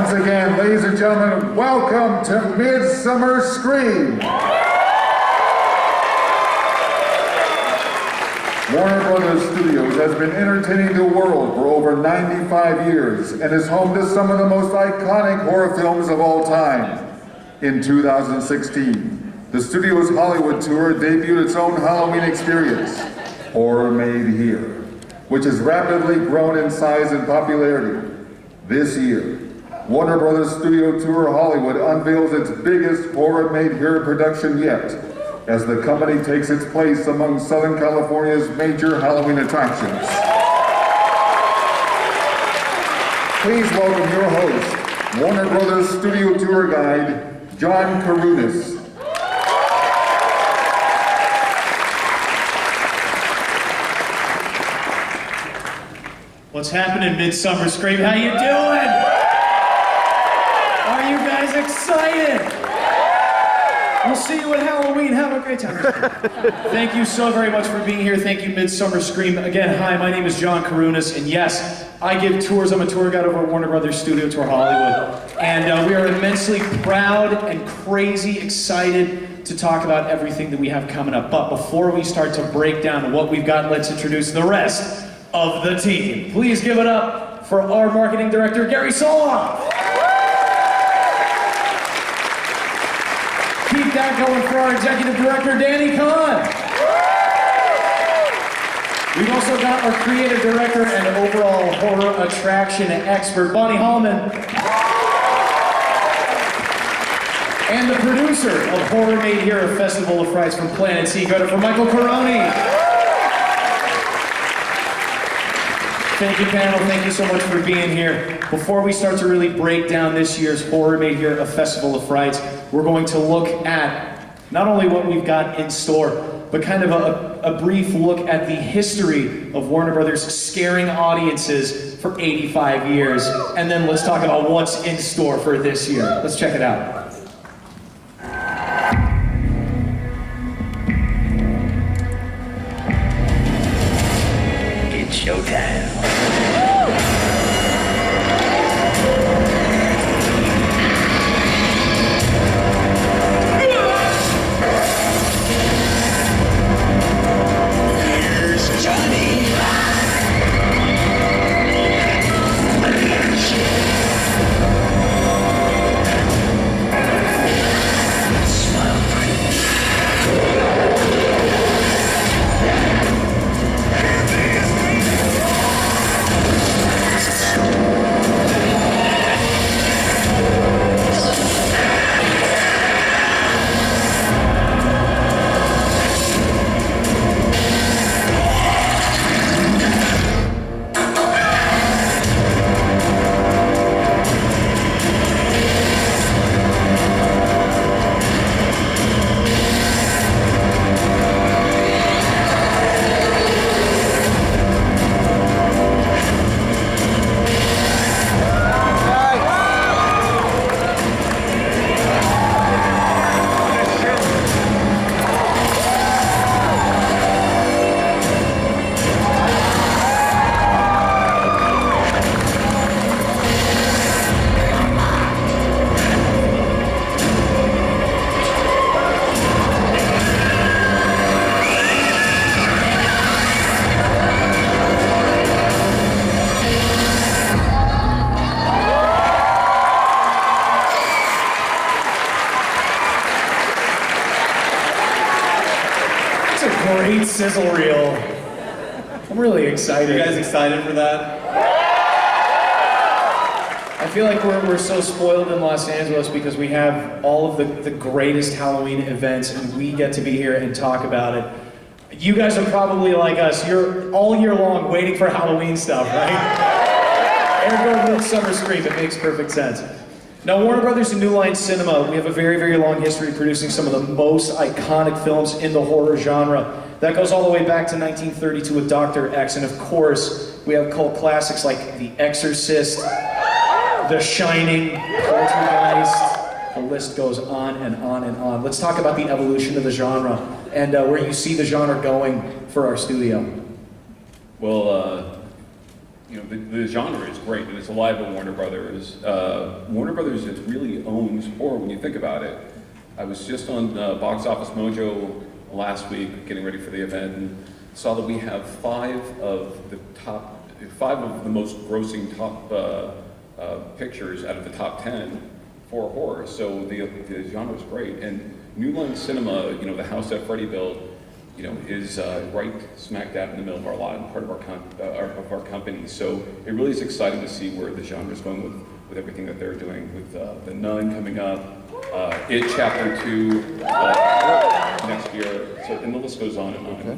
Once again, ladies and gentlemen, welcome to Midsummer Scream. Warner Brothers Studios has been entertaining the world for over 95 years and is home to some of the most iconic horror films of all time. In 2016, the studio's Hollywood tour debuted its own Halloween experience, Horror Made Here, which has rapidly grown in size and popularity. This year, Warner Brothers Studio Tour Hollywood unveils its biggest Horror Made Here production yet, as the company takes its place among Southern California's major Halloween attractions. Please welcome your host, Warner Brothers Studio Tour Guide, John Karunas. What's happening, Midsummer Scream? How you doing? Are you guys excited? We'll see you at Halloween. Have a great time. Thank you so very much for being here. Thank you, Midsummer Scream. Again, hi, my name is John Karunas, and yes, I give tours. I'm a tour guide over at Warner Brothers Studio Tour Hollywood. And we are immensely proud and crazy excited to talk about everything that we have coming up. But before we start to break down what we've got, let's introduce the rest of the team. Please give it up for our marketing director, Gary Soloff. Keep that going for our executive director, Danny Kahn. We've also got our creative director and overall horror attraction expert, Bonnie Hallman. And the producer of Horror Made Here, a festival of frights from Planet C. Got it for Michael Caroni. Thank you, panel. Thank you so much for being here. Before we start to really break down this year's Horror Made Here, a festival of frights, we're going to look at not only what we've got in store, but kind of a brief look at the history of Warner Brothers scaring audiences for 85 years. And then let's talk about what's in store for this year. Let's check it out. It's showtime. Great sizzle reel. I'm really excited. Are you guys excited for that? I feel like we're so spoiled in Los Angeles because we have all of the greatest Halloween events and we get to be here and talk about it. You guys are probably like us. You're all year long waiting for Halloween stuff, right? Ergo Midsummer Scream, it makes perfect sense. Now, Warner Brothers and New Line Cinema, we have a very, very long history producing some of the most iconic films in the horror genre. That goes all the way back to 1932 with Dr. X, and of course, we have cult classics like The Exorcist, The Shining, Poltergeist, the list goes on and on and on. Let's talk about the evolution of the genre, and where you see the genre going for our studio. Well, the genre is great, and it's alive at Warner Brothers. Warner Brothers, it really owns horror when you think about it. I was just on Box Office Mojo last week, getting ready for the event, and saw that we have five of the most grossing top pictures out of the top 10 for horror. So the genre is great, and New Line Cinema, the house that Freddie built, is right smack dab in the middle of our lot and part of our company. So it really is exciting to see where the genre is going with everything that they're doing, with The Nun coming up, It Chapter 2 next year. So, and the list goes on and on. Okay.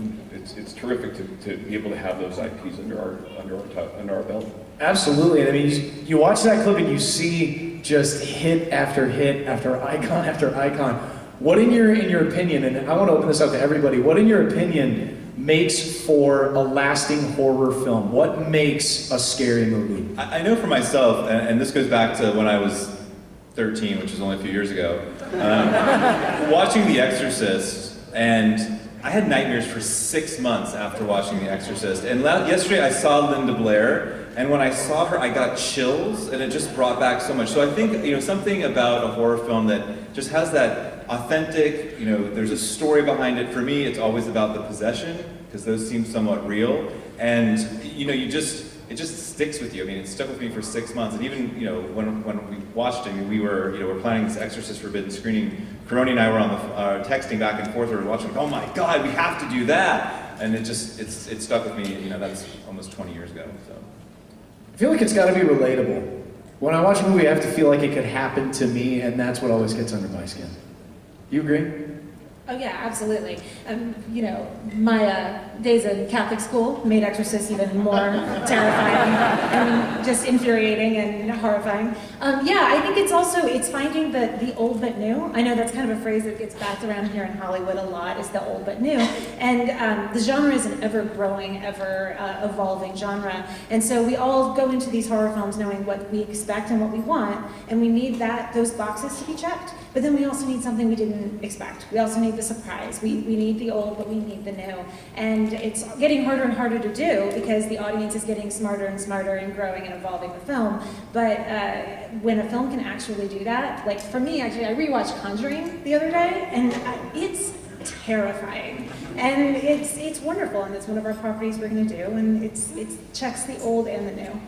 It's terrific to be able to have those IPs under our belt. Absolutely. And I mean, you watch that clip and you see just hit after icon after icon. What in your opinion, and I want to open this up to everybody, what in your opinion makes for a lasting horror film? What makes a scary movie? I know for myself, and this goes back to when I was 13, which was only a few years ago, watching The Exorcist, and I had nightmares for 6 months after watching The Exorcist. And yesterday I saw Linda Blair, and when I saw her, I got chills, and it just brought back so much. So I think, something about a horror film that just has that authentic, there's a story behind it. For me, it's always about the possession, because those seem somewhat real. And, it just sticks with you. I mean, it stuck with me for 6 months. And even, when we watched it, we we're planning this Exorcist Forbidden screening. Caroni and I were on the texting back and forth. We were watching, oh my God, we have to do that. And it stuck with me. That's almost 20 years ago. So I feel like it's got to be relatable. When I watch a movie, I have to feel like it could happen to me, and that's what always gets under my skin. You agree? Oh yeah, absolutely. My days in Catholic school made Exorcist even more terrifying and just infuriating and horrifying. I think it's finding the old but new. I know that's kind of a phrase that gets backed around here in Hollywood a lot, is the old but new. And the genre is an ever-growing, ever-evolving genre. And so we all go into these horror films knowing what we expect and what we want, and we need those boxes to be checked. But then we also need something we didn't expect. We also need the surprise. We need the old, but we need the new. And it's getting harder and harder to do because the audience is getting smarter and smarter and growing and evolving the film. But when a film can actually do that, like for me, actually, I rewatched Conjuring the other day, and it's terrifying. And it's wonderful, and it's one of our properties we're going to do, and it checks the old and the new.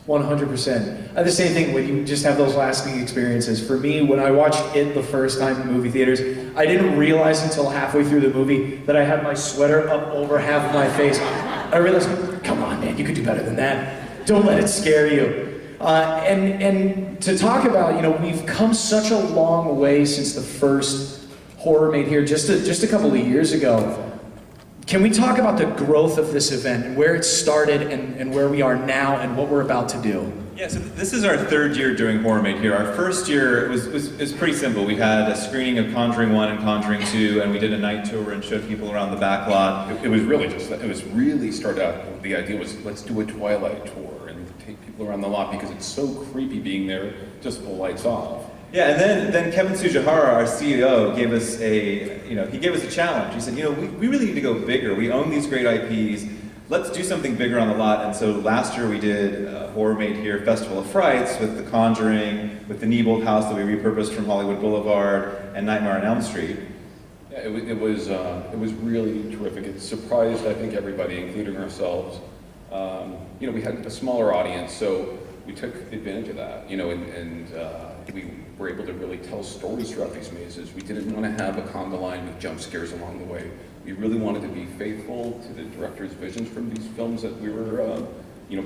100%. The same thing when you just have those lasting experiences. For me, when I watched it the first time in movie theaters, I didn't realize until halfway through the movie that I had my sweater up over half of my face. I realized, come on, man, you could do better than that. Don't let it scare you. And to talk about, we've come such a long way since the first horror made here just a couple of years ago. Can we talk about the growth of this event and where it started and where we are now and what we're about to do? Yeah, so this is our third year doing Horror Made here. Our first year was pretty simple. We had a screening of Conjuring 1 and Conjuring 2, and we did a night tour and showed people around the back lot. It was really started out, the idea was, let's do a Twilight tour and take people around the lot because it's so creepy being there, just with the lights off. Yeah, and then Kevin Tsujihara, our CEO, gave us a challenge. He said, we really need to go bigger. We own these great IPs. Let's do something bigger on the lot. And so last year we did Horror Made Here Festival of Frights with The Conjuring, with the Neibold house that we repurposed from Hollywood Boulevard, and Nightmare on Elm Street. Yeah, it was really terrific. It surprised, I think, everybody, including ourselves. We had a smaller audience, so we took advantage of that, and we were able to really tell stories throughout these mazes. We didn't want to have a conga line with jump scares along the way. We really wanted to be faithful to the director's visions from these films that we were,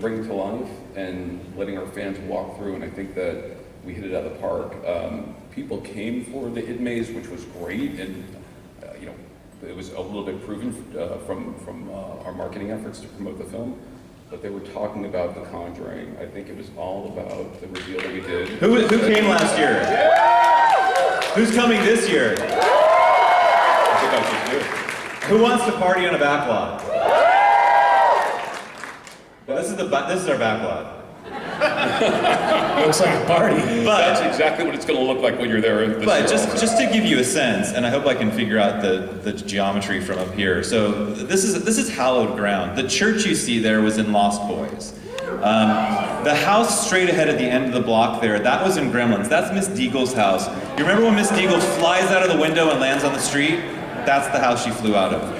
bringing to life and letting our fans walk through. And I think that we hit it out of the park. People came for the Hid Maze, which was great, and it was a little bit proven from our marketing efforts to promote the film. But they were talking about The Conjuring. I think it was all about the reveal that we did. Who came last year? Who's coming this year? I think I should do it. Who wants to party on a back lot? Well, this is our back lot. Looks like a party. But that's exactly what it's going to look like when you're there. But just to give you a sense, and I hope I can figure out the geometry from up here. So this is hallowed ground. The church you see there was in Lost Boys. The house straight ahead at the end of the block there, that was in Gremlins. That's Miss Deagle's house. You remember when Miss Deagle flies out of the window and lands on the street? That's the house she flew out of.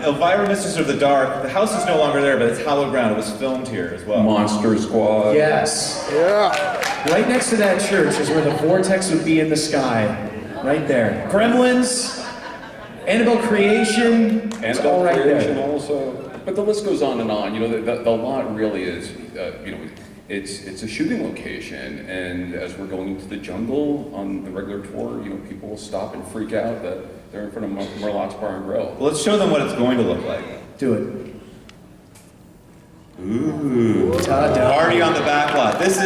Elvira, Mistress of the Dark, the house is no longer there, but it's hallowed ground. It was filmed here as well. Monster Squad. Yes. Yeah. Right next to that church is where the vortex would be in the sky. Right there. Gremlins, Annabelle Creation, it's all right there. Also. But the list goes on and on. You know, the lot really is, you know, it's a shooting location, and as we're going into the jungle on the regular tour, you know, people will stop and freak out that they're in front of Merlot's Bar and Grill. Well, let's show them what it's going to look like. Do it. Ooh, Ta-da. Party on the back lot. This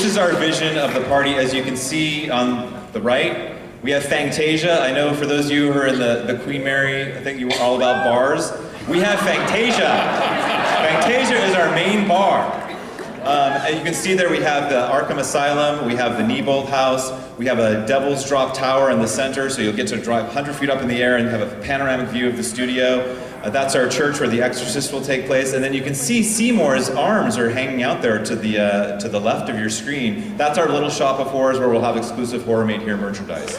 is our vision of the party. As you can see on the right, we have Fangtasia. I know for those of you who are in the Queen Mary, I think you were all about bars. We have Fangtasia. Fangtasia is our main bar. And you can see there we have the Arkham Asylum, we have the Neibolt House, we have a Devil's Drop Tower in the center, so you'll get to drive 100 feet up in the air and have a panoramic view of the studio. That's our church where the Exorcist will take place, and then you can see Seymour's arms are hanging out there to the left of your screen. That's our little shop of horrors where we'll have exclusive Horror Made Here merchandise.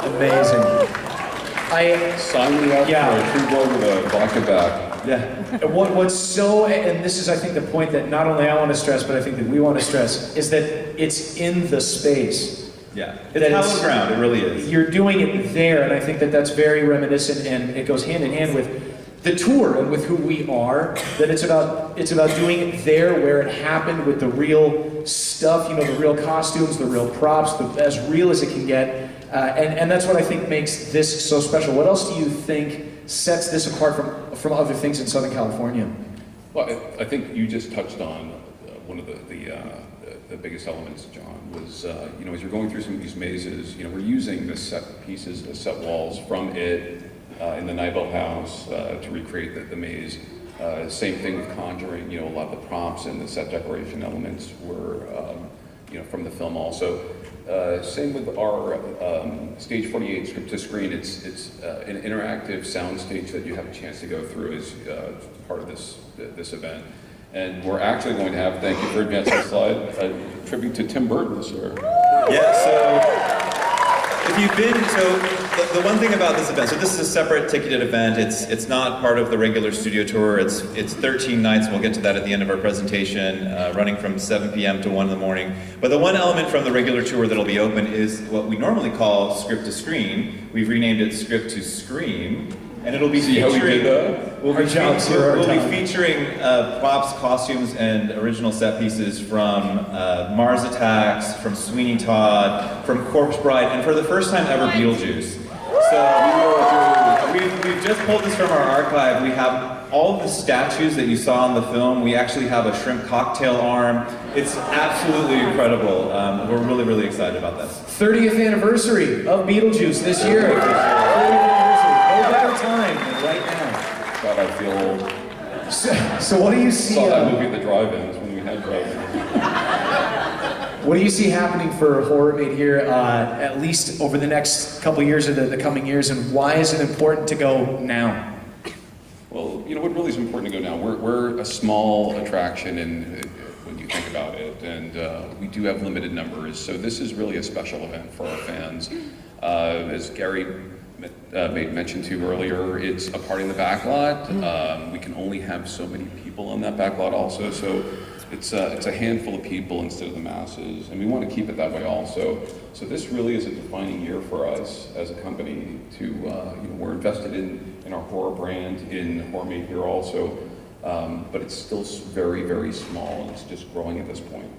Amazing. Sign me up for a true blow with a vodka back. Yeah. What's so, and this is I think the point that not only I want to stress, but I think that we want to stress, is that it's in the space. Yeah, it's hallowed ground, it really is. You're doing it there, and I think that that's very reminiscent, and it goes hand in hand with the tour and with who we are, that it's about doing it there where it happened with the real stuff, you know, the real costumes, the real props, as real as it can get, and that's what I think makes this so special. What else do you think sets this apart from other things in Southern California? Well, I think you just touched on one of the biggest elements, John, was, you know, as you're going through some of these mazes, you know, we're using the set pieces, the set walls from it in the Neibolt house to recreate the maze. Same thing with Conjuring, you know, a lot of the props and the set decoration elements were, you know, from the film also. Same with our Stage 48 script to screen. It's an interactive sound stage that you have a chance to go through as part of this event. And we're actually going to have, thank you for advancing the slide, a tribute to Tim Burton this year. Yeah, so if you've been, the one thing about this event, so this is a separate ticketed event. It's not part of the regular studio tour. It's 13 nights, and we'll get to that at the end of our presentation, running from 7 p.m. to 1 in the morning. But the one element from the regular tour that'll be open is what we normally call script to screen. We've renamed it script to scream. And it'll be featuring, we'll be featuring props, costumes, and original set pieces from Mars Attacks, from Sweeney Todd, from Corpse Bride, and for the first time ever, Beetlejuice. So we've just pulled this from our archive. We have all of the statues that you saw in the film. We actually have a shrimp cocktail arm. It's absolutely incredible. We're really, really excited about this. 30th anniversary of Beetlejuice this year. 30th anniversary. No better time than right now. God, I feel old. So what do you see? Saw that movie at the drive-ins when we had drive-ins. What do you see happening for Horror Made Here, at least over the next couple years or the coming years, and why is it important to go now? Well, you know what really is important to go now? We're a small attraction when you think about it, and we do have limited numbers, so this is really a special event for our fans. As Gary made mention to earlier, it's a party in the back lot. We can only have so many people on that back lot also, so it's a handful of people instead of the masses, and we want to keep it that way also. So this really is a defining year for us as a company. You know, we're invested in our horror brand, in Horror Made Here also, but it's still very, very small, and it's just growing at this point.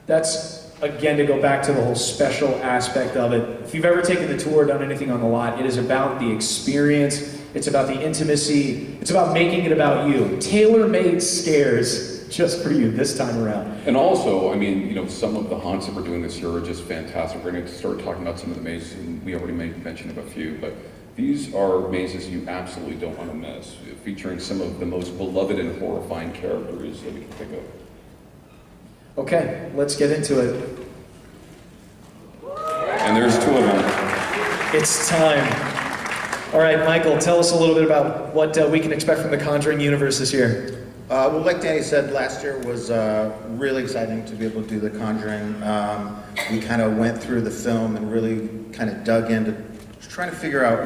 That's, again, to go back to the whole special aspect of it. If you've ever taken the tour, done anything on the lot, it is about the experience, it's about the intimacy, it's about making it about you. Tailor-made scares just for you this time around. And also, I mean, you know, some of the haunts that we're doing this year are just fantastic. We're going to start talking about some of the mazes, and we already made mention of a few, but these are mazes you absolutely don't want to miss, featuring some of the most beloved and horrifying characters that we can think of. Okay, let's get into it. And there's two of them. It's time. All right, Michael, tell us a little bit about what we can expect from the Conjuring Universe this year. Well, like Danny said, last year was really exciting to be able to do The Conjuring. We kind of went through the film and really kind of dug into trying to figure out,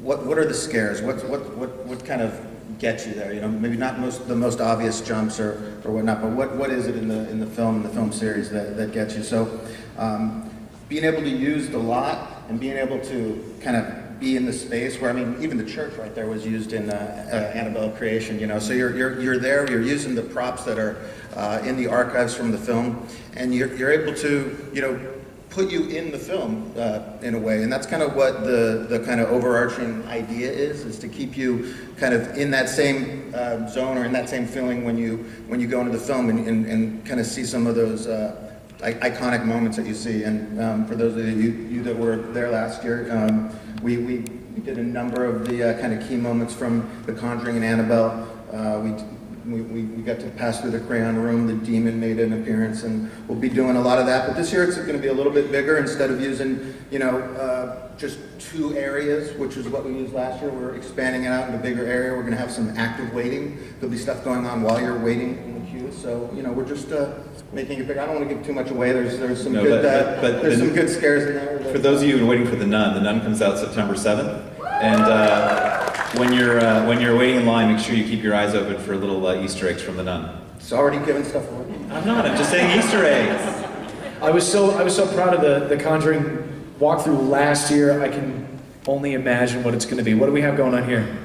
what are the scares? What kind of gets you there? Maybe not the most obvious jumps or whatnot, but what is it in the film series that gets you? So being able to use the lot and being able to kind of be in the space where, even the church right there was used in Annabelle creation, so you're there, you're using the props that are in the archives from the film, and you're able to, put you in the film in a way, and that's kind of what the kind of overarching idea is to keep you kind of in that same zone or in that same feeling when you go into the film and kind of see some of those iconic moments that you see. And for those of you that were there last year, we did a number of the kind of key moments from The Conjuring and Annabelle. We got to pass through the crayon room, the demon made an appearance, and we'll be doing a lot of that. But this year it's going to be a little bit bigger. Instead of using, just 2 areas, which is what we used last year, we're expanding it out in a bigger area. We're going to have some active waiting. There'll be stuff going on while you're waiting in the queue. So, we're just making it bigger. I don't want to give too much away. There's some some good scares in there. For those of you who are waiting for The Nun comes out September 7th. And when you're waiting in line, make sure you keep your eyes open for little Easter eggs from The Nun. It's already giving stuff away. I'm just saying Easter eggs. I was so proud of the Conjuring walkthrough last year. I can only imagine what it's going to be. What do we have going on here?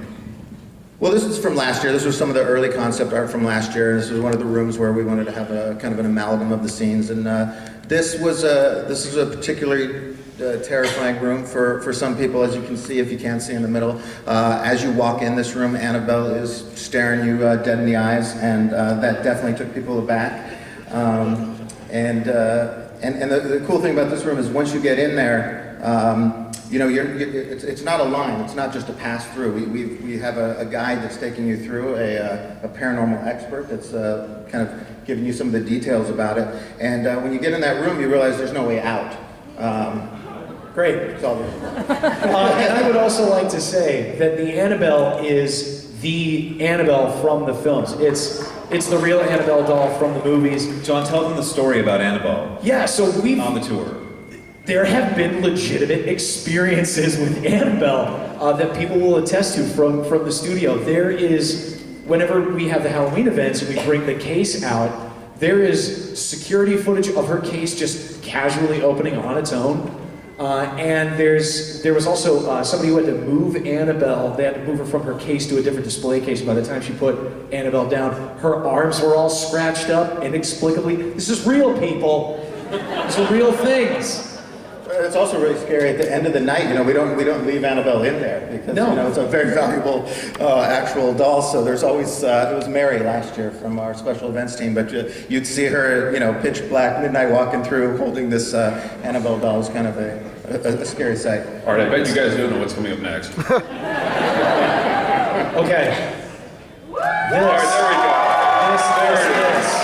Well, this is from last year. This was some of the early concept art from last year. This was one of the rooms where we wanted to have a kind of an amalgam of the scenes. And this is a particularly terrifying room for some people, as you can see, if you can't see in the middle. As you walk in this room, Annabelle is staring you dead in the eyes, and that definitely took people aback. And the cool thing about this room is once you get in there, it's not a line. It's not just a pass through. We have a guide that's taking you through, a paranormal expert that's kind of giving you some of the details about it. And when you get in that room, you realize there's no way out. Great. It's all good. And I would also like to say that the Annabelle is the Annabelle from the films. It's the real Annabelle doll from the movies. John, tell them the story about Annabelle. Yeah, so we've on the tour. There have been legitimate experiences with Annabelle that people will attest to from the studio. There is, whenever we have the Halloween events and we bring the case out, there is security footage of her case just casually opening on its own. And there was also somebody who had to move Annabelle. They had to move her from her case to a different display case. By the time she put Annabelle down, her arms were all scratched up inexplicably. This is real, people. These are real things. It's also really scary at the end of the night. We don't leave Annabelle in there because it's a very valuable actual doll. So there's always it was Mary last year from our special events team, but you'd see her pitch black midnight walking through holding this Annabelle doll. Is kind of a scary sight. All right, I bet you guys don't know what's coming up next. Okay. All right, there we go. This.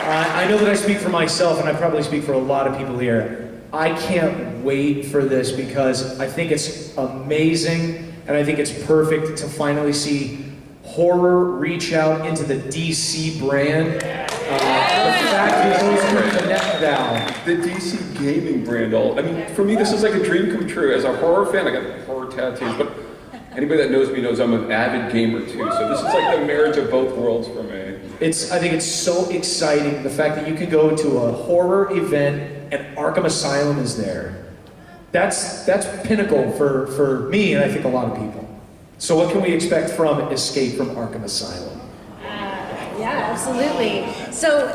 I know that I speak for myself, and I probably speak for a lot of people here. I can't wait for this because I think it's amazing, and I think it's perfect to finally see horror reach out into the DC brand. The fact that those connect now. The DC gaming brand, for me, this is like a dream come true. As a horror fan, I got horror tattoos, but anybody that knows me knows I'm an avid gamer too. So this is like the marriage of both worlds for me. I think it's so exciting, the fact that you can go to a horror event and Arkham Asylum is there. That's pinnacle for me, and I think a lot of people. So what can we expect from Escape from Arkham Asylum? Yeah, absolutely. So,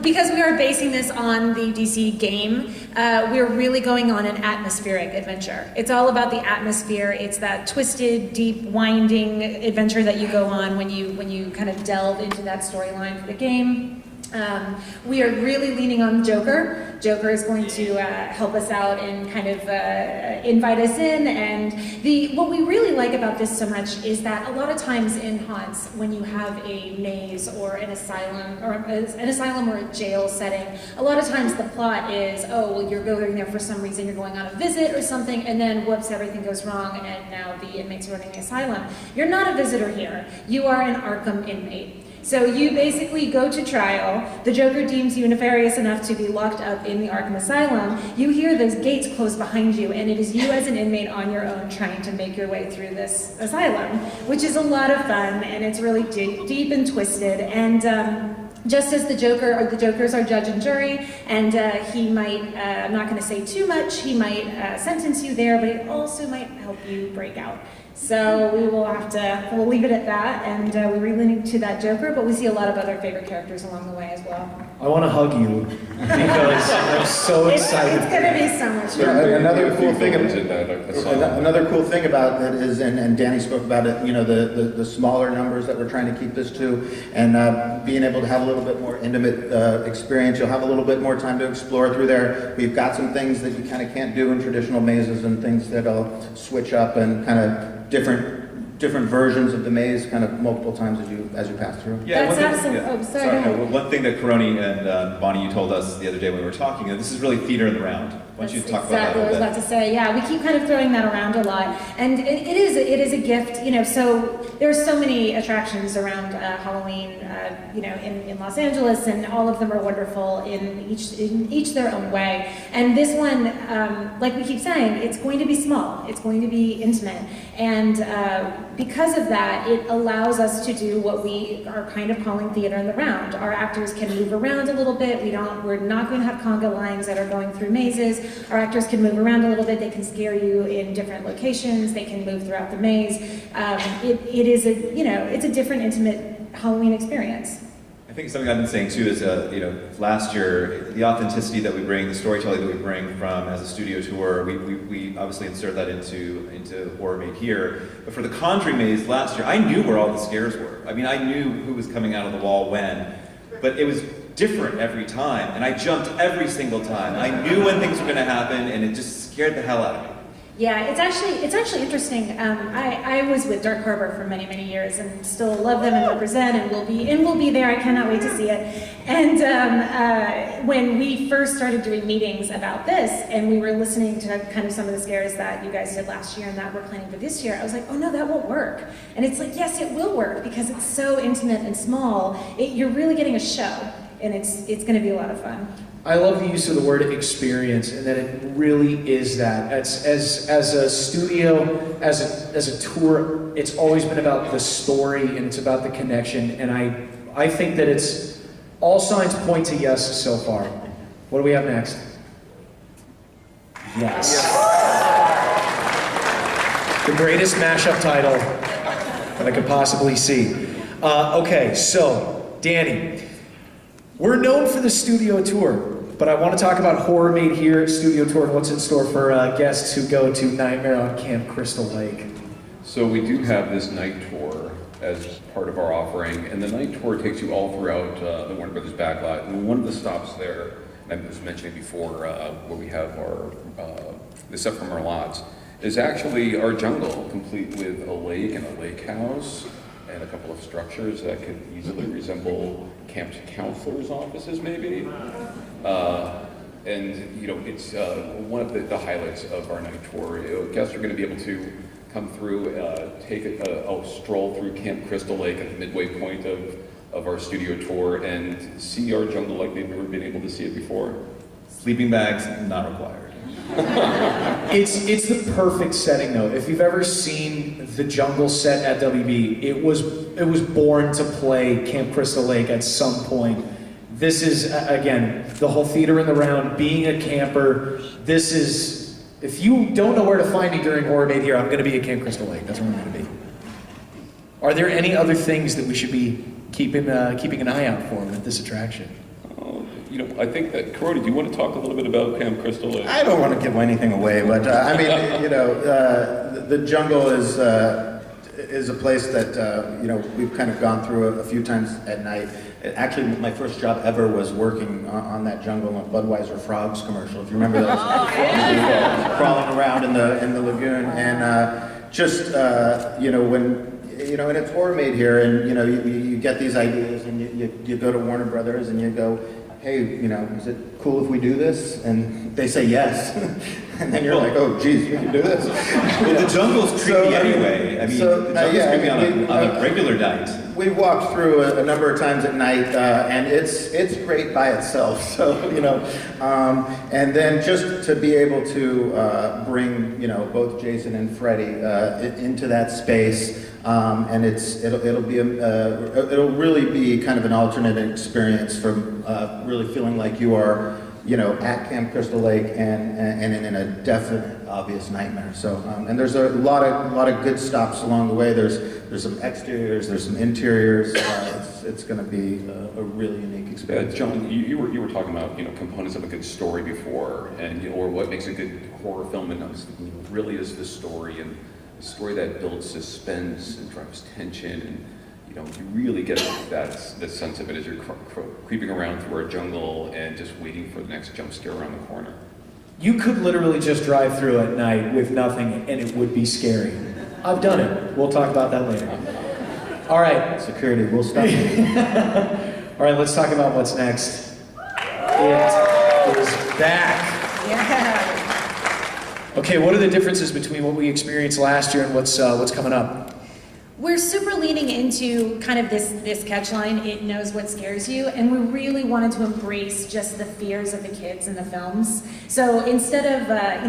because we are basing this on the DC game, we're really going on an atmospheric adventure. It's all about the atmosphere. It's that twisted, deep, winding adventure that you go on when you kind of delve into that storyline for the game. We are really leaning on Joker. Joker is going to help us out and kind of invite us in. And what we really like about this so much is that a lot of times in haunts, when you have a maze or an asylum or a jail setting, a lot of times the plot is, oh, well, you're going there for some reason, you're going on a visit or something, and then whoops, everything goes wrong, and now the inmates are running the asylum. You're not a visitor here. You are an Arkham inmate. So you basically go to trial, the Joker deems you nefarious enough to be locked up in the Arkham Asylum, you hear those gates close behind you, and it is you as an inmate on your own trying to make your way through this asylum, which is a lot of fun, and it's really deep and twisted, and just as the Joker's our judge and jury, and he might, I'm not going to say too much, he might sentence you there, but it also might help you break out. So we'll leave it at that, and we're relating to that Joker, but we see a lot of other favorite characters along the way as well. I want to hug you because I'm so excited. It's going to be so much fun. Yeah, another cool thing about it is, and Danny spoke about it, you know, the smaller numbers that we're trying to keep this to, and being able to have a little bit more intimate experience. You'll have a little bit more time to explore through there. We've got some things that you kind of can't do in traditional mazes, and things that'll switch up and kind of different versions of the maze kind of multiple times as you pass through. Yeah, That's absolutely. Oh, sorry. Go ahead. One thing that Karoni and Bonnie, you told us the other day when we were talking, this is really theater in the round. Why don't you talk about that exactly a what I was bit? about to say. Yeah, we keep kind of throwing that around a lot, and it is a gift. You know, so there's so many attractions around Halloween. You know, in Los Angeles, and all of them are wonderful in each their own way. And this one, like we keep saying, it's going to be small. It's going to be intimate, and because of that, it allows us to do what we are kind of calling theater in the round. Our actors can move around a little bit. We're not going to have conga lines that are going through mazes. Our actors can move around a little bit. They can scare you in different locations. They can move throughout the maze. It's a different, intimate Halloween experience. I think something I've been saying too is, last year, the authenticity that we bring, the storytelling that we bring from as a studio tour, we obviously insert that into Horror Made Here. But for the Conjuring maze last year, I knew where all the scares were. I mean, I knew who was coming out of the wall when, but it was different every time, and I jumped every single time. I knew when things were going to happen, and it just scared the hell out of me. Yeah, it's actually interesting. I was with Dark Harbor for many, many years, and still love them and represent, and we'll be there. I cannot wait to see it. And when we first started doing meetings about this, and we were listening to kind of some of the scares that you guys did last year and that we're planning for this year, I was like, oh no, that won't work. And it's like, yes, it will work because it's so intimate and small. You're really getting a show, and it's going to be a lot of fun. I love the use of the word experience, and that it really is that. As a studio, as a tour, it's always been about the story and it's about the connection. And I think that it's all signs point to yes so far. What do we have next? Yes. The greatest mashup title that I could possibly see. Okay, so Danny, we're known for the studio tour. But I want to talk about Horror Made Here studio tour and what's in store for guests who go to Nightmare on Camp Crystal Lake. So we do have this night tour as part of our offering, and the night tour takes you all throughout the Warner Brothers backlot. And one of the stops there, and I was mentioning before, where we have our the stuff from our lots, is actually our jungle, complete with a lake and a lake house and a couple of structures that could easily resemble camp counselors' offices, maybe. And it's one of the highlights of our night tour. Guests are going to be able to come through, take a stroll through Camp Crystal Lake at the midway point of our studio tour and see our jungle like they've never been able to see it before. Sleeping bags not required. It's the perfect setting though. If you've ever seen the jungle set at WB, it was born to play Camp Crystal Lake at some point. This is, again, the whole theater in the round, being a camper. This is, if you don't know where to find me during Horror Made Here, I'm going to be at Camp Crystal Lake. That's where I'm going to be. Are there any other things that we should be keeping an eye out for with this attraction? I think that, Karoni, do you want to talk a little bit about Camp Crystal Lake? I don't want to give anything away, but the jungle is a place that we've kind of gone through a few times at night. Actually, my first job ever was working on that Jungle and Budweiser Frogs commercial. If you remember those, crawling around in the lagoon, and and it's horror made here, and you get these ideas, and you go to Warner Brothers, and you go, hey, is it cool if we do this? And they say yes. And then you're like, oh, geez, we can do this. Well, the jungle's creepy anyway. The jungle's creepy on a regular night. We walked through a number of times at night, and it's great by itself. So and then just to be able to bring both Jason and Freddie into that space, and it'll really be kind of an alternate experience from really feeling like you are at Camp Crystal Lake and in a definite, obvious nightmare. So, and there's a lot of good stops along the way. There's some exteriors, there's some interiors. It's going to be a really unique experience. John, you were talking about components of a good story before, and or what makes a good horror film, and I was thinking, really is the story, and a story that builds suspense and drives tension, and you really get that sense of it as you're creeping around through a jungle and just waiting for the next jump scare around the corner. You could literally just drive through at night with nothing and it would be scary. I've done it. We'll talk about that later. All right. Security, we'll stop. All right, let's talk about what's next. It is back. Yeah. Okay, what are the differences between what we experienced last year and what's coming up? We're super leaning into kind of this catchline, it knows what scares you, and we really wanted to embrace just the fears of the kids in the films. So instead of,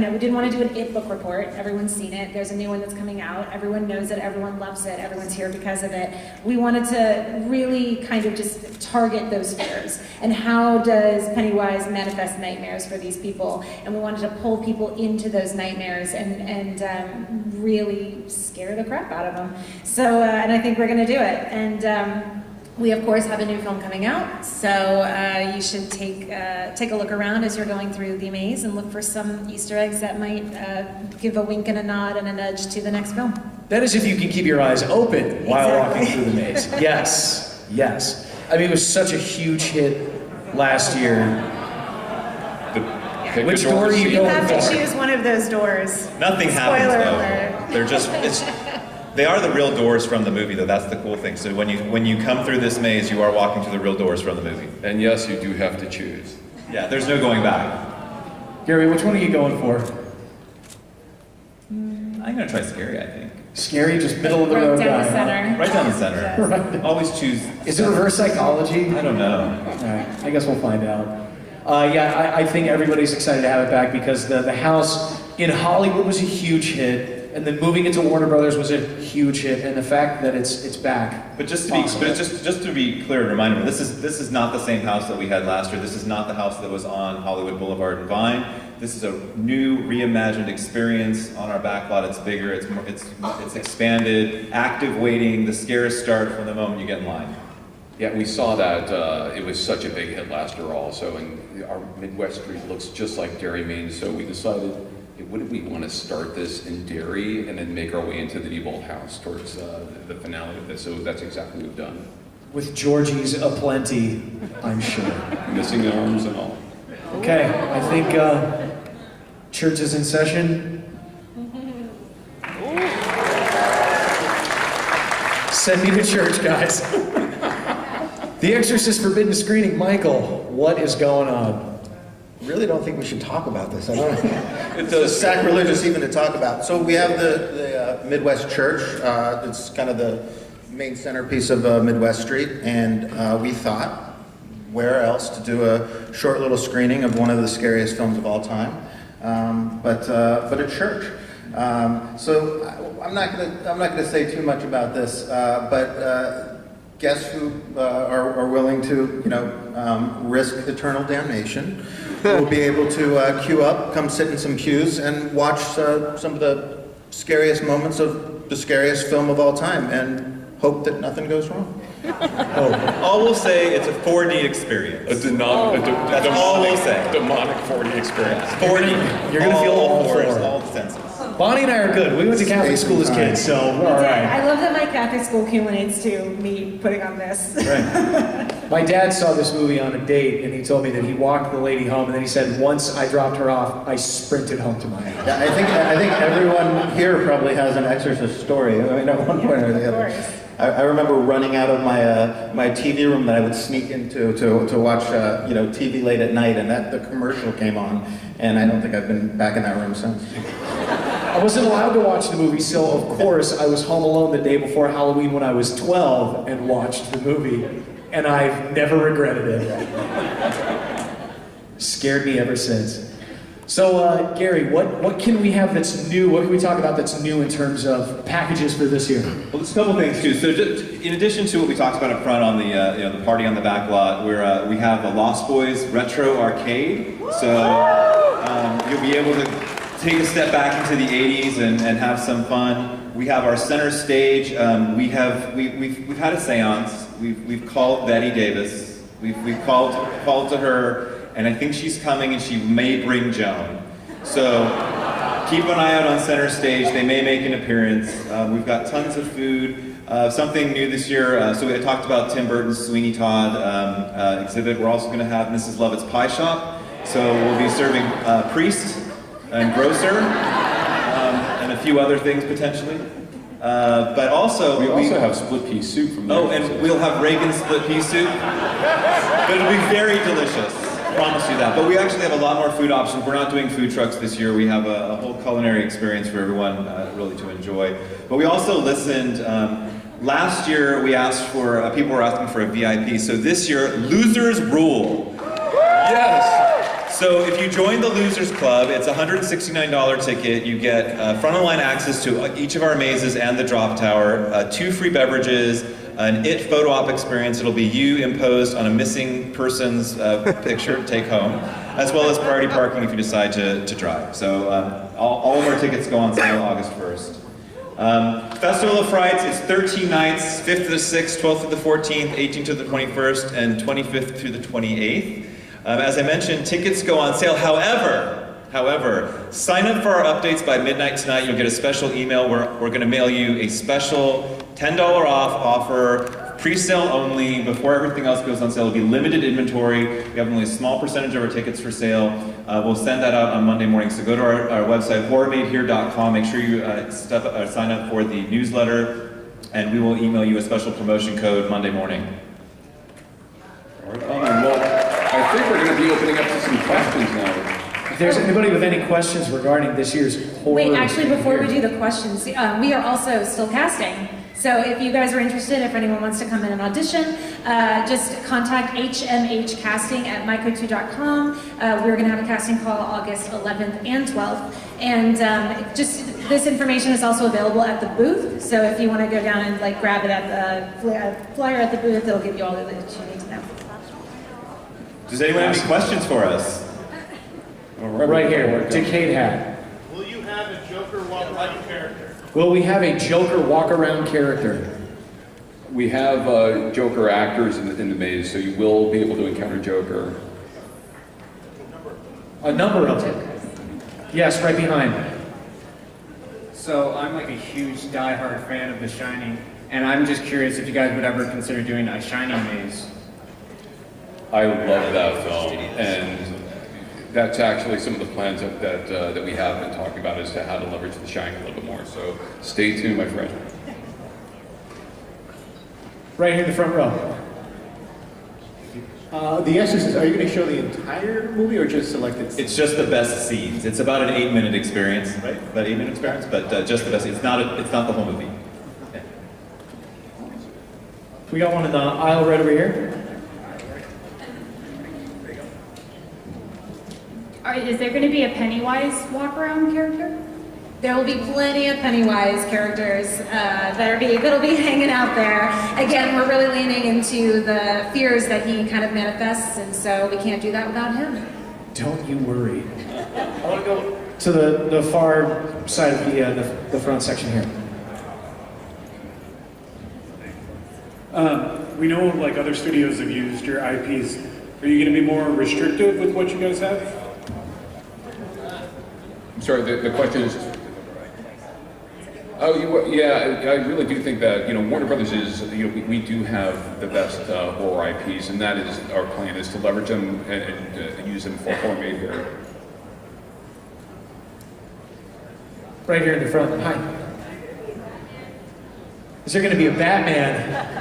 we didn't want to do an It book report, everyone's seen it, there's a new one that's coming out, everyone knows it, everyone loves it, everyone's here because of it. We wanted to really kind of just target those fears, and how does Pennywise manifest nightmares for these people, and we wanted to pull people into those nightmares and really scare the crap out of them. So, and I think we're going to do it. And we, of course, have a new film coming out. So you should take a look around as you're going through the maze and look for some Easter eggs that might give a wink and a nod and a nudge to the next film. That is if you can keep your eyes open while Exactly. walking through the maze. Yes. I mean, it was such a huge hit last year. Which door are you You going have to for? choose one of those doors. Nothing happens Spoiler though. alert. They're just they are the real doors from the movie though. That's the cool thing. So when you come through this maze, you are walking to the real doors from the movie. And yes, you do have to choose. Yeah, there's no going back. Gary, which one are you going for? I'm gonna try scary, I think. Scary, just middle of the Right road down the guy. center. Right down the center. Always choose. Is it reverse psychology? I don't know. All right, I guess we'll find out. I think everybody's excited to have it back because the house in Hollywood was a huge hit, and then moving into Warner Brothers was a huge hit, and the fact that it's back. But just to be clear and remind everyone, this is not the same house that we had last year. This is not the house that was on Hollywood Boulevard and Vine. This is a new, reimagined experience on our back lot. It's bigger, it's more, it's expanded, active waiting. The scares start from the moment you get in line. Yeah, we saw that it was such a big hit last year also, and our Midwest Street looks just like Derry, Maine, so we decided, wouldn't we want to start this in Derry and then make our way into the Nebold house towards the finale of this, so that's exactly what we've done. With Georgie's aplenty, I'm sure. Missing arms and all. Okay, I think church is in session. Send me to church, guys. The Exorcist Forbidden Screening. Michael, what is going on? Really don't think we should talk about this. I don't know. It's Sacrilegious even to talk about. So we have the Midwest Church. It's kind of the main centerpiece of Midwest Street, and we thought, where else to do a short little screening of one of the scariest films of all time, but a church. So I'm not gonna say too much about this, but guests who are willing to risk eternal damnation will be able to queue up, come sit in some queues, and watch some of the scariest moments of the scariest film of all time, and hope that nothing goes wrong. All we'll say, it's a 4D experience. That's all we'll say. Demonic 4D experience. 4D. You're gonna feel all fours, four. all the senses. Bonnie and I are good. We went to Catholic school as kids, so we're all right. I love that my Catholic school accumulates to me putting on this. Right. My dad saw this movie on a date, and he told me that he walked the lady home, and then he said, once I dropped her off, I sprinted home to my house. Yeah, I think everyone here probably has an Exorcist story. I mean, at one point or the other. I remember running out of my TV room that I would sneak into to watch TV late at night, and the commercial came on, and I don't think I've been back in that room since. I wasn't allowed to watch the movie, so of course I was home alone the day before Halloween when I was 12 and watched the movie, and I've never regretted it. Scared me ever since. So, Gary, what can we have that's new? What can we talk about that's new in terms of packages for this year? Well, there's a couple things too. So, just, in addition to what we talked about up front on the party on the back lot, we have a Lost Boys retro arcade. So you'll be able to take a step back into the '80s and have some fun. We have our center stage. We've had a seance. We've called Betty Davis. We've called to her. And I think she's coming, and she may bring Joan. So keep an eye out on center stage. They may make an appearance. We've got tons of food. Something new this year. So I talked about Tim Burton's Sweeney Todd exhibit. We're also going to have Mrs. Lovett's Pie Shop. So we'll be serving priest and grocer and a few other things potentially. But also we also have split pea soup from there. Oh, and we'll have Reagan's split pea soup. But it'll be very delicious. Promise you that. But we actually have a lot more food options. We're not doing food trucks this year. We have a whole culinary experience for everyone really to enjoy. But we also listened. Last year we asked for, people were asking for a VIP. So this year, losers rule. Yes! So if you join the Losers Club, it's a $169 ticket. You get front-of-line access to each of our mazes and the drop tower, 2 free beverages, an IT photo op experience. It'll be you imposed on a missing person's picture to take home, as well as priority parking if you decide to drive. So all of our tickets go on sale August 1st. Festival of Frights is 13 nights, 5th to the 6th, 12th to the 14th, 18th to the 21st, and 25th through the 28th. As I mentioned, tickets go on sale. However, sign up for our updates by midnight tonight. You'll get a special email where we're going to mail you a special $10 off offer, pre-sale only, before everything else goes on sale. It'll be limited inventory. We have only a small percentage of our tickets for sale. We'll send that out on Monday morning. So go to our website, horrormadehere.com. Make sure you sign up for the newsletter, and we will email you a special promotion code Monday morning. Right on. Well, I think we're going to be opening up to some questions now. If there's anybody with any questions regarding this year's horror... Wait, actually, before we do the questions, we are also still casting. So if you guys are interested, if anyone wants to come in and audition, just contact hmhcasting@myco2.com. We're going to have a casting call August 11th and 12th. And just this information is also available at the booth. So if you want to go down and grab it at the flyer at the booth, it'll give you all the that you need to know. Does anyone have any questions for us? Right here, to Kate hat. Will you have a Joker walk-around character? Will we have a Joker walk-around character? We have Joker actors in the maze, so you will be able to encounter Joker. A number of them. Yes, right behind. So I'm a huge die-hard fan of The Shining, and I'm just curious if you guys would ever consider doing a Shining maze. I love that film, and that's actually some of the plans that we have been talking about as to how to leverage The Shining a little bit more. So stay tuned, my friend. Right here in the front row. The Exorcist, are you going to show the entire movie or just selected scenes? It's just the best scenes. It's about an 8-minute experience, right? About 8-minute experience, but just the best scenes. It's not the whole movie. Yeah. We got one in the aisle right over here. Is there going to be a Pennywise walk-around character? There will be plenty of Pennywise characters that'll be hanging out there. Again, we're really leaning into the fears that he kind of manifests, and so we can't do that without him. Don't you worry. I want to go to the far side of the front section here. We know other studios have used your IPs. Are you going to be more restrictive with what you guys have? I'm sorry, the question is... Yeah, I really do think that, Warner Brothers is, we do have the best horror IPs, and that is our plan, is to leverage them and use them for horror made here. Right here in the front. Hi. Is there going to be a Batman?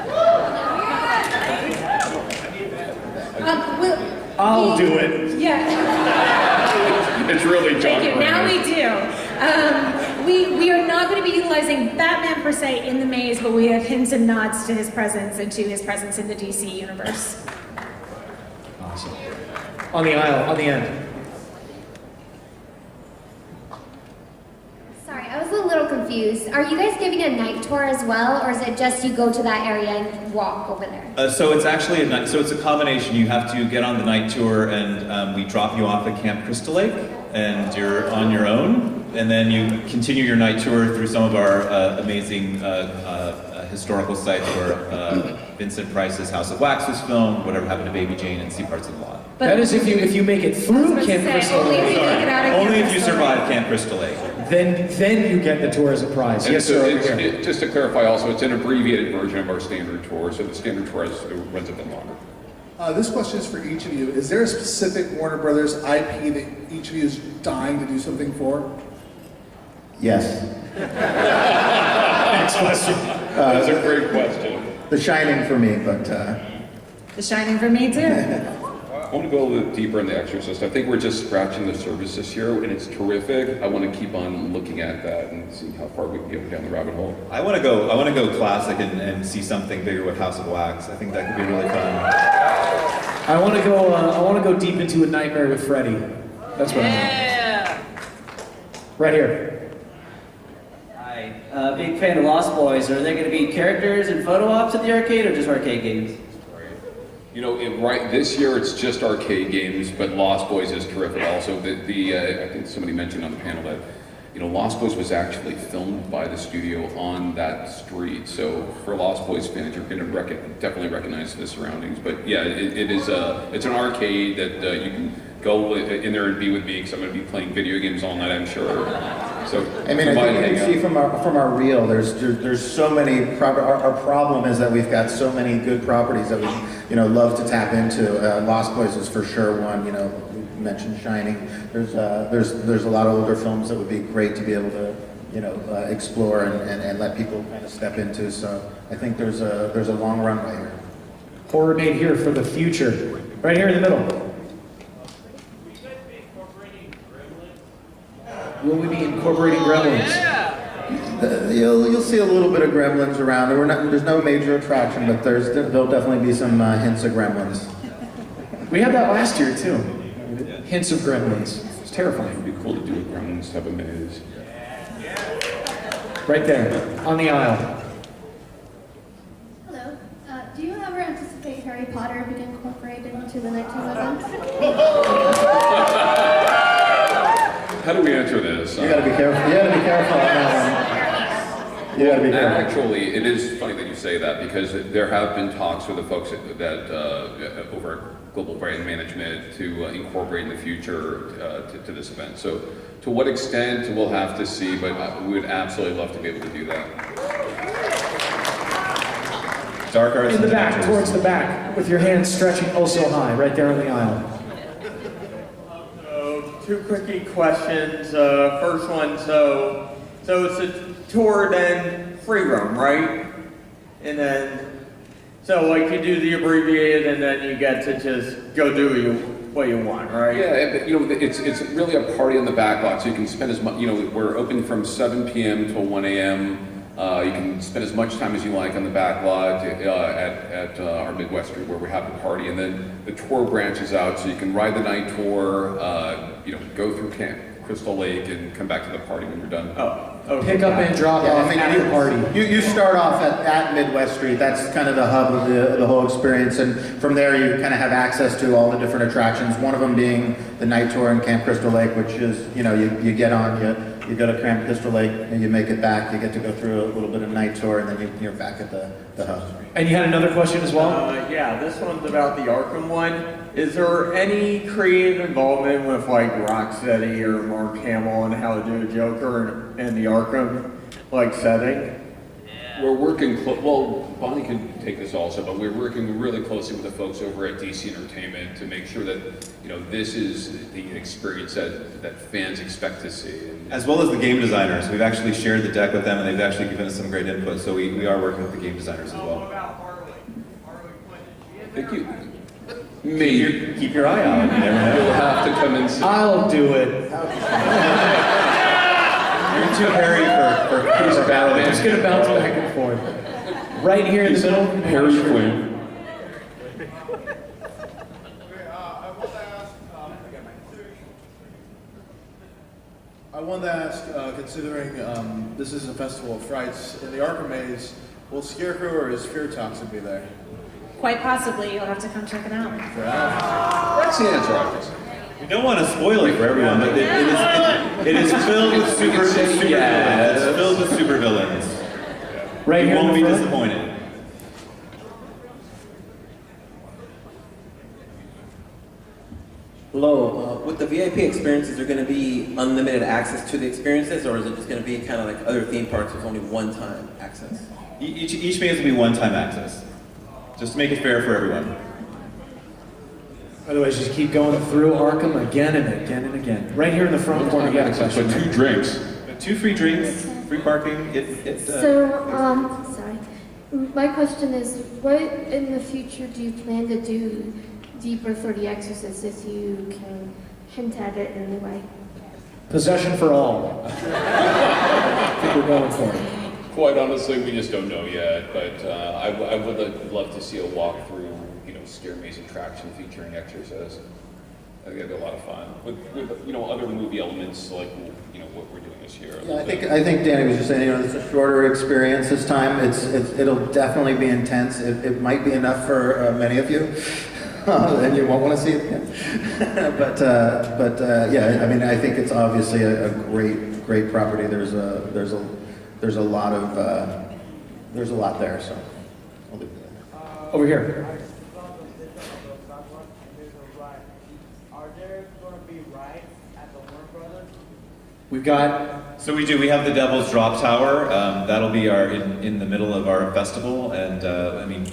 I'll do it. Yeah. It's really John. Thank you. Now we do. We are not going to be utilizing Batman per se in the maze, but we have hints and nods to his presence and to his presence in the DC universe. Awesome. On the aisle, on the end. Sorry, I was a little confused. Are you guys giving a night tour as well, or is it just you go to that area and walk over there? So it's actually it's a combination. You have to get on the night tour, and we drop you off at Camp Crystal Lake, and you're on your own. And then you continue your night tour through some of our amazing historical sites where Vincent Price's House of Wax was filmed, Whatever Happened to Baby Jane, and see parts of the lot. But that is if you make it through Camp Crystal Lake. Only if you survive Camp Crystal Lake. Then you get the tour as a prize. And Yes, so sir. just to clarify also, it's an abbreviated version of our standard tour, so the standard tour runs a bit longer. This question is for each of you. Is there a specific Warner Brothers IP that each of you is dying to do something for? Yes. Next question. That's a great question. The Shining for me, but... The Shining for me too. I want to go a little deeper in The Exorcist. I think we're just scratching the surface this year, and it's terrific. I want to keep on looking at that and see how far we can get down the rabbit hole. I want to go classic and see something bigger with House of Wax. I think that could be really fun. I want to go deep into A Nightmare with Freddy. That's what I want. Right here. Hi. Big fan of Lost Boys. Are there going to be characters and photo ops at the arcade, or just arcade games? Right this year it's just arcade games, but Lost Boys is terrific also. I think somebody mentioned on the panel that, Lost Boys was actually filmed by the studio on that street. So for Lost Boys fans, you're going to definitely recognize the surroundings. But yeah, it's an arcade that you can go in there and be with me, because I'm going to be playing video games all night, I'm sure. So I think you can see from our reel, there's so many. Our problem is that we've got so many good properties that we love to tap into. Lost Boys is for sure one. We mentioned Shining. There's a lot of older films that would be great to be able to explore and let people kind of step into. So I think there's a long runway here. Horror made here for the future. Right here in the middle. Will we be incorporating Gremlins? You'll see a little bit of Gremlins around. There's no major attraction, but there'll definitely be some hints of Gremlins. We had that last year too. Hints of Gremlins. It's terrifying. It'd be cool to do a Gremlins type of maze. Right there, on the aisle. Hello. Do you ever anticipate Harry Potter being incorporated into the 1911? How do we answer this? You gotta be careful. You gotta be careful on that one. You gotta be careful. Actually, it is funny that you say that, because there have been talks with the folks that over at Global Brand Management to incorporate in the future to this event. So to what extent, we'll have to see, but we would absolutely love to be able to do that. Dark Arts In the back, towards the back, with your hands stretching oh so high, right there on the aisle. Two quickie questions. First one, so it's a tour then free roam, right? And then, so like you do the abbreviated and then you get to just go do what you want, right? Yeah, it's really a party on the back lot, so you can spend as much, we're open from 7 p.m. till 1 a.m. You can spend as much time as you like on the back lot at our Midwestern where we have the party, and then the tour branches out, so you can ride the night tour, go through Camp Crystal Lake and come back to the party when you're done. Oh, okay. Pick up and drop off at the party. You start off at Midwest Street. That's kind of the hub of the whole experience, and from there you kind of have access to all the different attractions. One of them being the night tour in Camp Crystal Lake, which is you get on, you go to Cramp Pistol Lake, and you make it back, you get to go through a little bit of night tour, and then you're back at the hub. And you had another question as well? Yeah, this one's about the Arkham one. Is there any creative involvement with like Rocksteady or Mark Hamill on how to do a Joker in the Arkham like setting? We're working, well, Bonnie can take this also, but we're working really closely with the folks over at DC Entertainment to make sure that, you know, this is the experience that fans expect to see. As well as the game designers. We've actually shared the deck with them, and they've actually given us some great input, so we are working with the game designers as well. Thank you. Maybe. Keep your eye out. You never know. You'll have to come and see. I'll do it. You're too hairy for Batman. I'm just gonna bounce back and forth. Right here in the middle. Harry Quinn. I wanted to ask, considering this is a festival of frights, in the Arkham Maze, will Scarecrow or his Fear Toxin be there? Quite possibly, you'll have to come check it out. That's the answer, obviously. We don't want to spoil it for everyone, but it is filled with super villains. It's filled with super villains. Right you here won't in be the front. disappointed. Hello, with the VIP experiences, are going to be unlimited access to the experiences, or is it just going to be kind of like other theme parks with only one-time access? Each maze will be one-time access, just to make it fair for everyone. Otherwise, just keep going through Arkham again and again and again. Right here in the front corner, you got a question. For 2 drinks. 2 free drinks, free parking. Sorry. My question is, what in the future do you plan to do deeper for The Exorcist, if you can hint at it in any way? Possession for all. I think we're going for it. Quite honestly, we just don't know yet, but I would love to see a walkthrough, you know, scare maze attraction featuring Exorcist. I think that'd be a lot of fun with you know, other movie elements like, you know, what we're doing this year. Yeah, I think Danny was just saying, you know, it's a shorter experience this time. It'll definitely be intense. It might be enough for many of you, and you won't want to see it again. but yeah, I mean, I think it's obviously a great property. There's a lot there. So I'll leave it there. Over here. We've got. So we have the Devil's Drop Tower. That'll be in the middle of our festival, and I mean,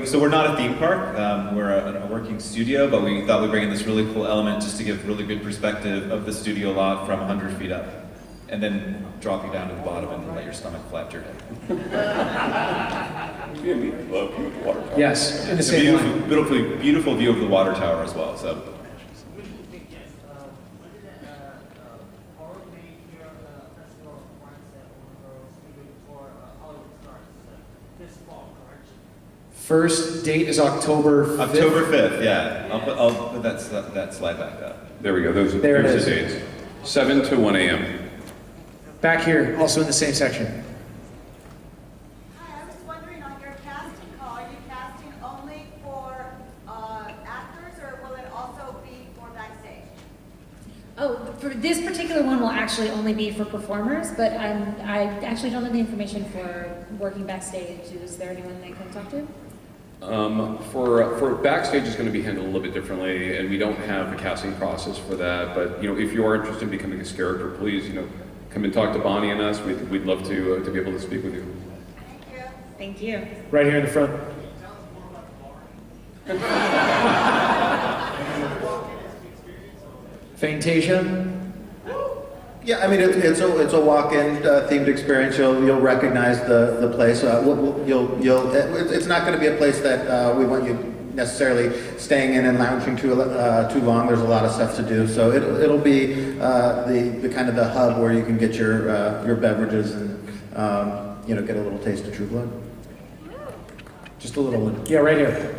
so we're not a theme park. We're a working studio, but we thought we'd bring in this really cool element just to give really good perspective of the studio lot from 100 feet up, and then drop you down to the bottom and let your stomach flap your head. Yes, in the It's a same beautiful view of the water tower as well. So. First date is October 5th. October 5th, yeah. I'll put that slide back up. There we go. Those are There it the is. dates. 7 to 1 a.m. Back here, also in the same section. Hi, I was wondering on your casting call, are you casting only for actors or will it also be for backstage? Oh, for this particular one will actually only be for performers, but I actually don't know the information for working backstage. Is there anyone they can talk to? For backstage is going to be handled a little bit differently, and we don't have a casting process for that. But you know, if you are interested in becoming a character, please, you know, come and talk to Bonnie and us. We'd love to be able to speak with you. Thank you. Right here in the front. Fantasia. Yeah, I mean, it's a walk-in themed experience. You'll recognize the place. It's not going to be a place that we want you necessarily staying in and lounging too long. There's a lot of stuff to do, so it'll be the kind of the hub where you can get your beverages and you know, get a little taste of True Blood. Just a little one. Yeah, right here.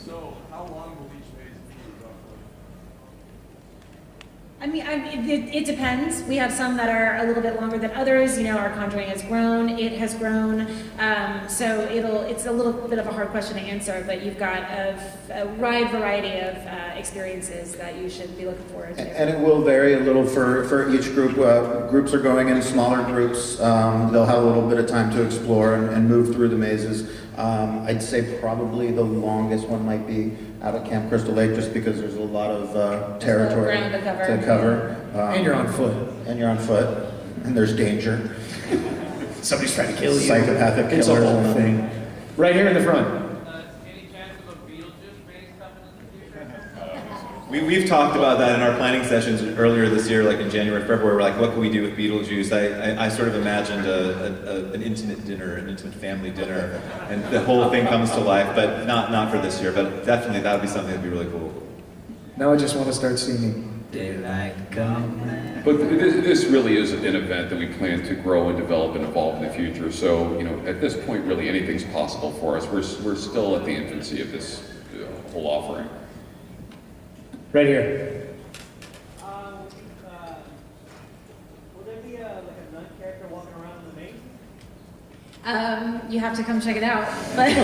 So, how long will each phase be roughly? I mean, it depends. We have some that are a little bit longer than others. You know, our Conjuring has grown, it has grown. So it's a little bit of a hard question to answer, but you've got a wide variety of experiences that you should be looking forward to. And it will vary a little for each group. Groups are going in smaller groups. They'll have a little bit of time to explore and move through the mazes. I'd say probably the longest one might be out at Camp Crystal Lake, just because there's a lot of territory ground to cover. And you're on foot. And there's danger. Somebody's trying to kill you. Psychopathic It's a killers. whole thing. Right here in the front. We've talked about that in our planning sessions earlier this year, like in January, February. We're like, what can we do with Beetlejuice? I sort of imagined an intimate dinner, an intimate family dinner, and the whole thing comes to life, but not for this year. But definitely that would be something that'd be really cool. Now I just want to start singing. Daylight come. But this really is an event that we plan to grow and develop and evolve in the future. So, you know, at this point, really anything's possible for us. We're still at the infancy of this whole offering. Right here. Will there be like a nun character walking around in the maze? You have to come check it out. But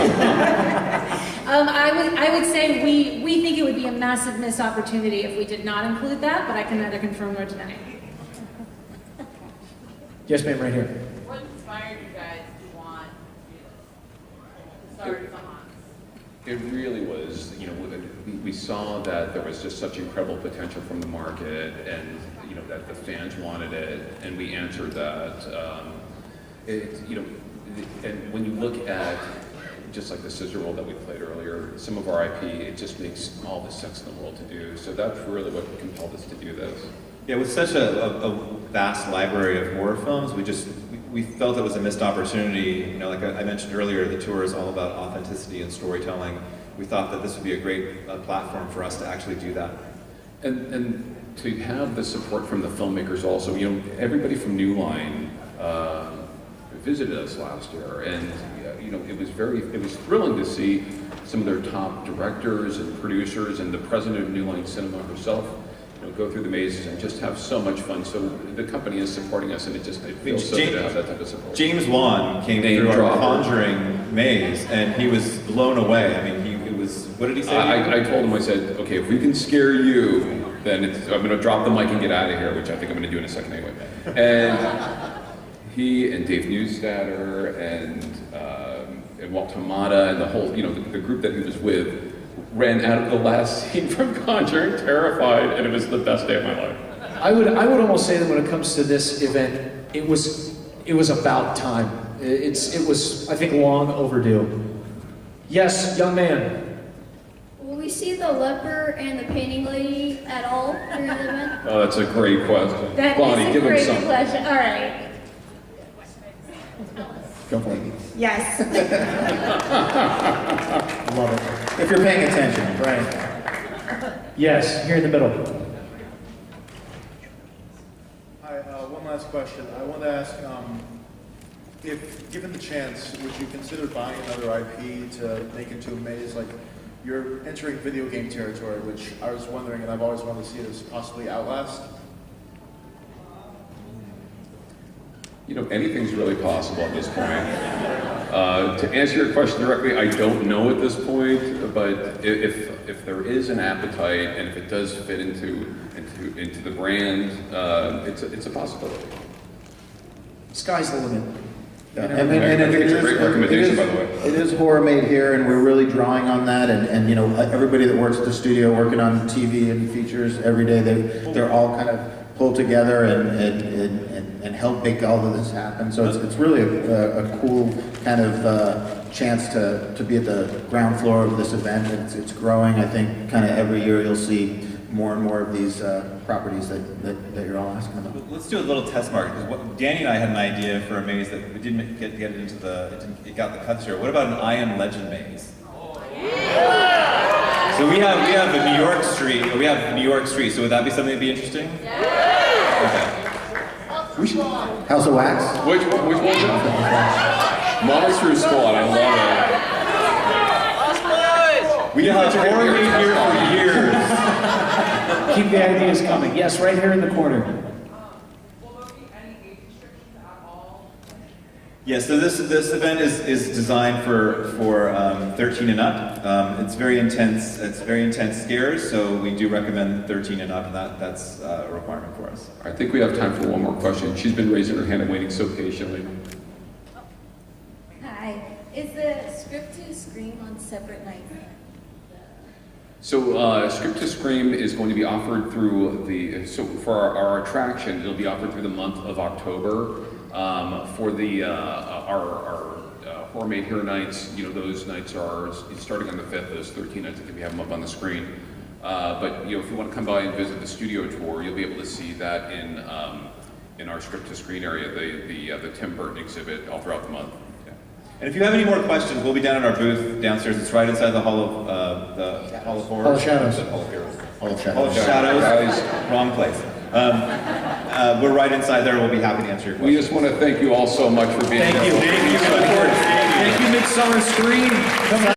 I would say we think it would be a massive missed opportunity if we did not include that, but I can neither confirm nor deny. Yes, ma'am, right here. What inspired you guys to want to start the haunts? It really was, you know, we saw that there was just such incredible potential from the market, and you know that the fans wanted it, and we answered that. You know, and when you look at just like the scissor roll that we played earlier, some of our IP, it just makes all the sense in the world to do. So that's really what compelled us to do this. Yeah, with such a vast library of horror films, we felt it was a missed opportunity. You know, like I mentioned earlier, the tour is all about authenticity and storytelling. We thought that this would be a great platform for us to actually do that. And to have the support from the filmmakers also, you know, everybody from New Line visited us last year, and you know, it was thrilling to see some of their top directors and producers and the president of New Line Cinema herself, you know, go through the mazes and just have so much fun. So the company is supporting us, and it feels so good to have that type of support. James Wan came through our Conjuring maze, and he was blown away. I mean, it was, what did he say? I told him, I said, okay, if we can scare you, then I'm going to drop the mic and get out of here, which I think I'm going to do in a second anyway. And he and Dave Neustadter and Walt Hamada and the whole, you know, the group that he was with ran out of the last scene from Conjuring terrified, and it was the best day of my life. I would almost say that when it comes to this event, it was about time. It was, I think, long overdue. Yes, young man. Will we see the leper and the painting lady at all during the event? Oh, that's a great question. That Bonnie, is a give him great some. question. All right. Go for it. Yes. Love it. If you're paying attention, right? Yes, here in the middle. Hi, one last question. I want to ask, if given the chance, would you consider buying another IP to make into a maze? Like, you're entering video game territory, which I was wondering, and I've always wanted to see it as possibly Outlast. You know, anything's really possible at this point. To answer your question directly, I don't know at this point, but if there is an appetite and if it does fit into the brand, it's a possibility. Sky's the limit. Yeah. I think it's a great recommendation, by the way. It is horror made here, and we're really drawing on that. And you know, everybody that works at the studio, working on TV and features every day, they're all kind of pulled together and help make all of this happen. So it's really a cool kind of chance to be at the ground floor of this event. It's growing. I think kind of every year you'll see more and more of these properties that you're all asking about. Let's do a little test market, because Danny and I had an idea for a maze that we didn't get it into it got the cuts here. What about an I Am Legend maze? So we have a New York street, or we have New York Street, so would that be something that'd be interesting? Okay. House of Wax? Which one is it? Monster Squad, I love it. We have horror made here for years. Keep the ideas coming. Yes, right here in the corner. Yeah, so this event is designed for 13 and up. It's very intense. It's very intense scares, so we do recommend 13 and up, and that's a requirement for us. I think we have time for one more question. She's been raising her hand and waiting so patiently. Hi. Is the script to Scream on separate nights? So Script to Scream is going to be offered through for our attraction, it'll be offered through the month of October. For our Horror Made Here nights, those nights are starting on the 5th, those 13 nights, I think we have them up on the screen. But if you want to come by and visit the studio tour, you'll be able to see that in our Script to Screen area, the Tim Burton exhibit all throughout the month. And if you have any more questions, we'll be down in our booth downstairs. It's right inside the Hall of Hall of Horrors. Hall of Shadows. Hall of Heroes. Hall of Hall of Shadows. Wrong place. We're right inside there. We'll be happy to answer your questions. We just want to thank you all so much for being here. Thank you. Thank you, Midsummer Scream. Come on.